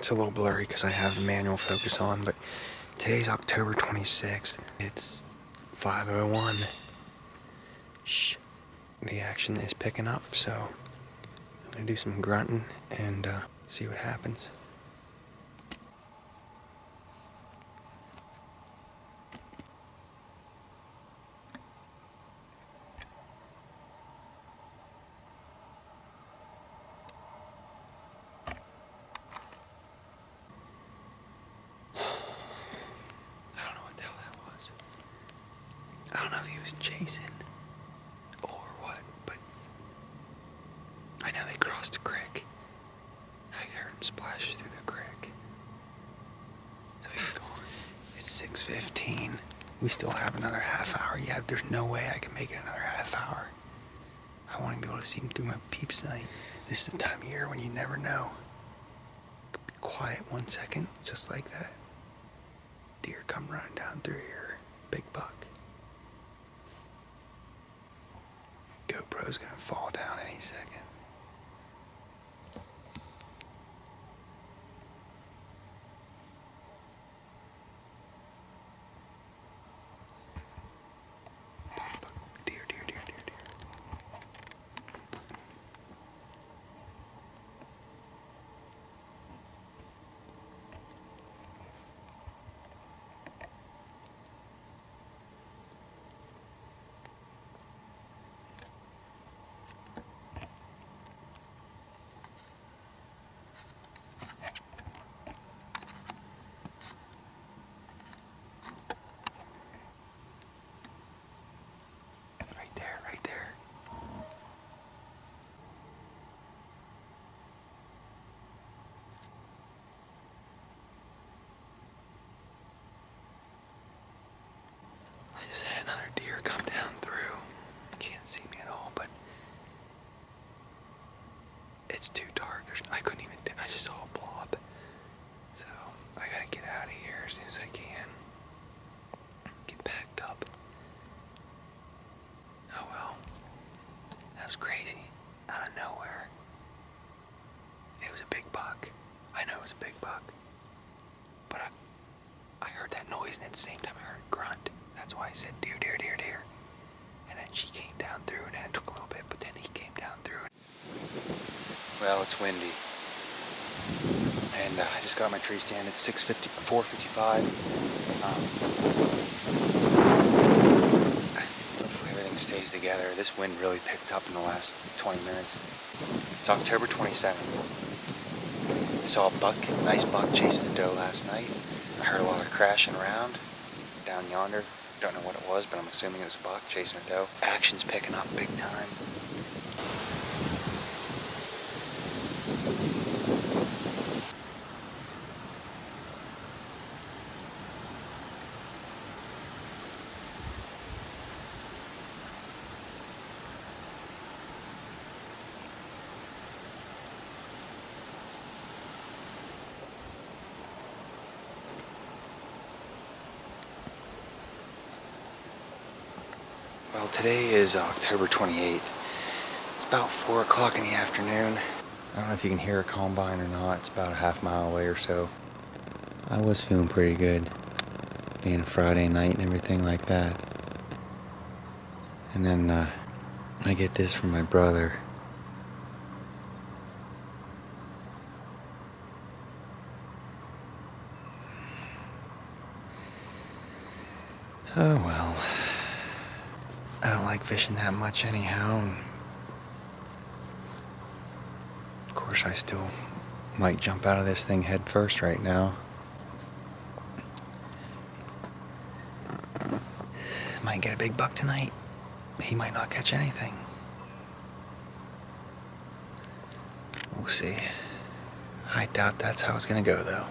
It's a little blurry because I have the manual focus on, but today's October 26th. It's 5:01. Shh. The action is picking up, so I'm gonna do some grunting and see what happens. I don't know if he was chasing or what, but I know they crossed the creek. I heard him splash through the creek. So he's gone. It's 6:15. We still have another half hour. Yeah, there's no way I can make it another half hour. I want to be able to see him through my peep sight. This is the time of year when you never know. Could be quiet 1 second, just like that. Deer come running down through here. Big buck. GoPro's gonna fall down any second. Deer. Right there. I just had another deer come down through. Can't see me at all, but it's too dark. I couldn't even, I just saw a blob. So I gotta get out of here as soon as I can. Get packed up. Oh well. That was crazy. Out of nowhere. It was a big buck. I know it was a big buck. But I heard that noise and at the same time I heard a grunt. That's why I said deer. And then she came down through and then it took a little bit, but then he came down through. Well, it's windy. And I just got my tree stand at 4:55. Hopefully everything stays together. This wind really picked up in the last 20 minutes. It's October 27th. I saw a nice buck chasing a doe last night. I heard a lot of crashing around down yonder. Don't know what it was, but I'm assuming it was a buck chasing a doe. Action's picking up big time. Well, today is October 28th. It's about 4 o'clock in the afternoon. I don't know if you can hear a combine or not. It's about a half mile away or so. I was feeling pretty good, being Friday night and everything like that. And then I get this from my brother. Oh well. I don't like fishing that much anyhow. Of course, I still might jump out of this thing head first right now. Might get a big buck tonight. He might not catch anything. We'll see. I doubt that's how it's gonna go, though.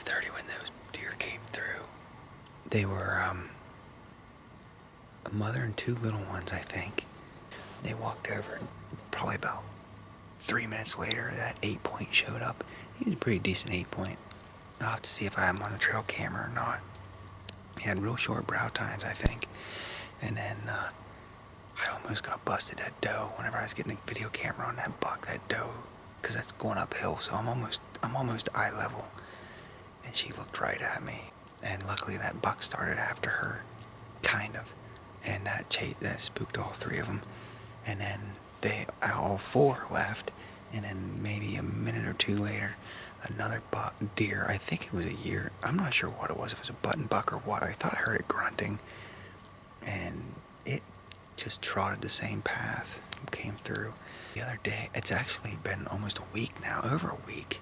5:30 when those deer came through. They were a mother and 2 little ones, I think. They walked over, and probably about 3 minutes later, that 8-point showed up. He was a pretty decent 8-point. I'll have to see if I have him on the trail camera or not. He had real short brow tines, I think. And then I almost got busted at doe whenever I was getting a video camera on that buck, that doe, because that's going uphill, so I'm almost eye level. And she looked right at me. And luckily that buck started after her, kind of. And that spooked all 3 of them. And then all 4 left. And then maybe a minute or 2 later, another deer, I think it was a year, I'm not sure what it was, if it was a button buck or what. I thought I heard it grunting. And it just trotted the same path, came through. The other day, it's actually been almost a week now, over a week.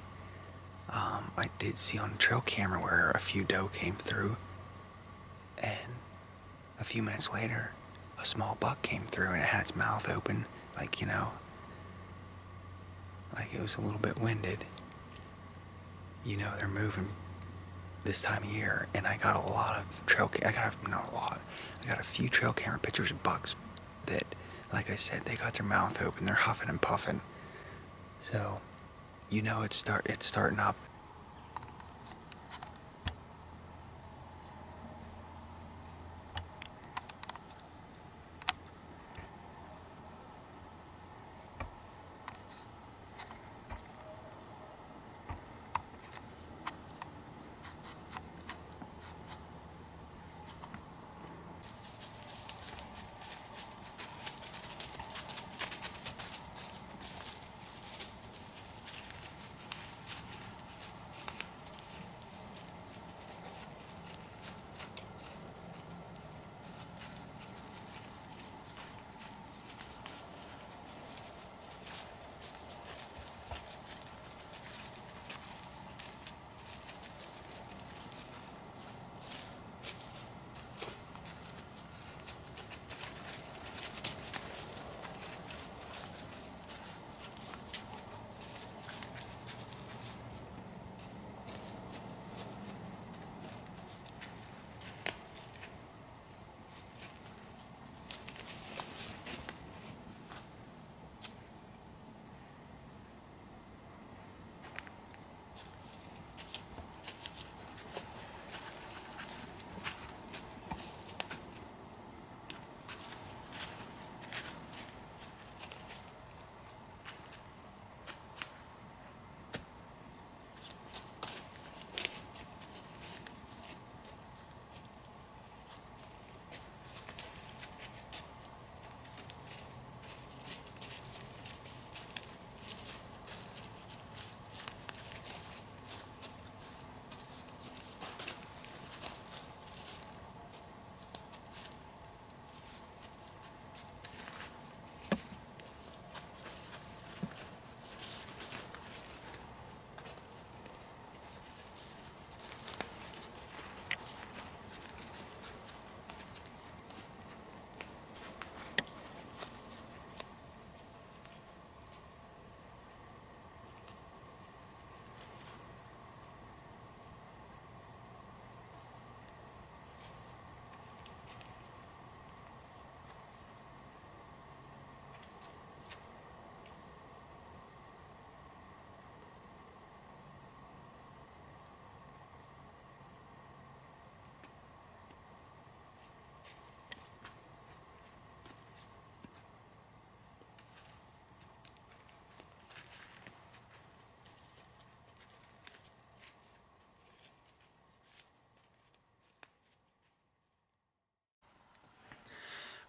I did see on the trail camera where a few doe came through, and a few minutes later, a small buck came through and it had its mouth open, like, you know, like it was a little bit winded. You know, they're moving this time of year, and I got a lot of I got a few trail camera pictures of bucks that, like I said, they got their mouth open, they're huffing and puffing. So, you know, it's starting up.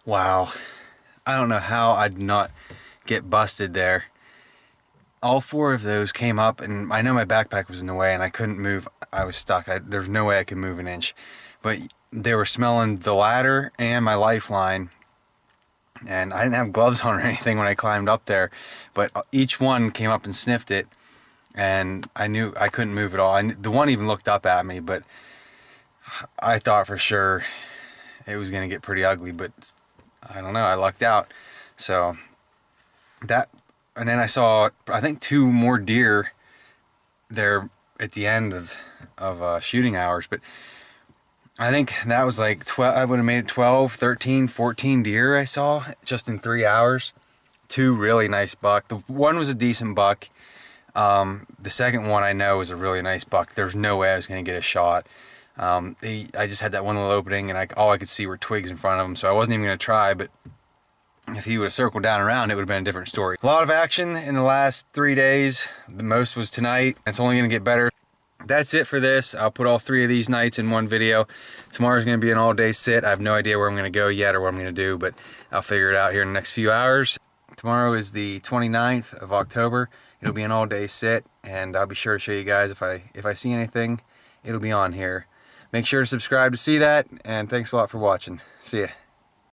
Wow, I don't know how I'd not get busted there. All 4 of those came up, and I know my backpack was in the way and I couldn't move. I was stuck. There was no way I could move an inch. But they were smelling the ladder and my lifeline, and I didn't have gloves on or anything when I climbed up there, but each one came up and sniffed it, and I knew I couldn't move at all. The one even looked up at me, but I thought for sure it was going to get pretty ugly, but I don't know, I lucked out. So that, and then I saw, I think 2 more deer there at the end of shooting hours, but I think that was like 12. I would have made it 12, 13, 14 deer I saw just in 3 hours. 2 really nice buck. The one was a decent buck. The second one I know was a really nice buck. There's no way I was going to get a shot. I just had that one little opening, and all I could see were twigs in front of him, so I wasn't even going to try. But if he would have circled down around, it would have been a different story. A lot of action in the last 3 days. The most was tonight. It's only going to get better. That's it for this. I'll put all 3 of these nights in one video. Tomorrow's going to be an all-day sit. I have no idea where I'm going to go yet or what I'm going to do, but I'll figure it out here in the next few hours. Tomorrow is the 29th of October. It'll be an all-day sit, and I'll be sure to show you guys if I see anything. It'll be on here. Make sure to subscribe to see that, and thanks a lot for watching. See ya.